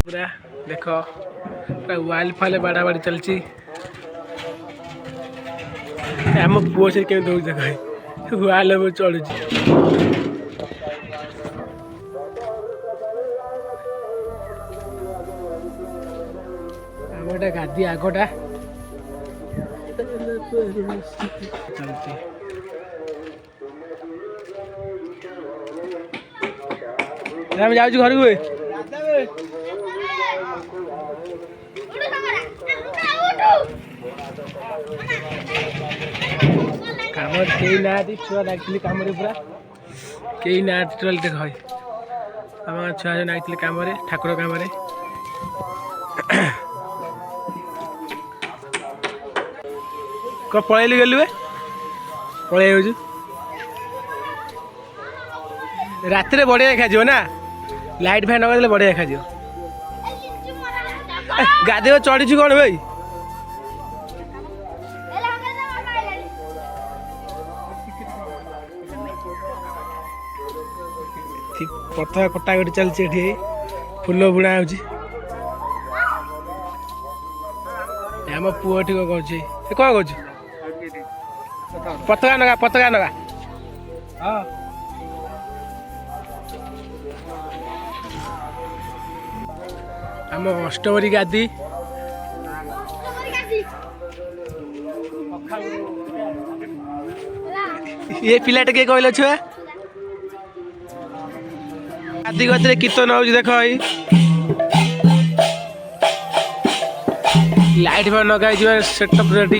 पूरा देख पूरा वाल फाल बाड़ा बाड़ी चलती आम पुओ से के दौड़ देख वाल चढ़ुची आम गादी आगटा चलती जाऊँ घर को काम कई ना छुआ लगे कम पूरा कई ना टोल देख आम छुआ लगे कम ठाकुर कम कौन पलैलु गलु पलै जाऊँ रात बढ़िया देखा ना लाइट फैन लगे बढ़िया देखा गाधे चढ़ी कौन भाई पथर कटाकटी चलती फुल बुणा होम पुओ ठीक कौन कर पताका नगा पताका नगा हाँ आम अष्टमरी गादी ये पिलाटा किए कहल छुआ गादी गति कीर्तन हो देख लाइट फैन लगे सेटअप रेडी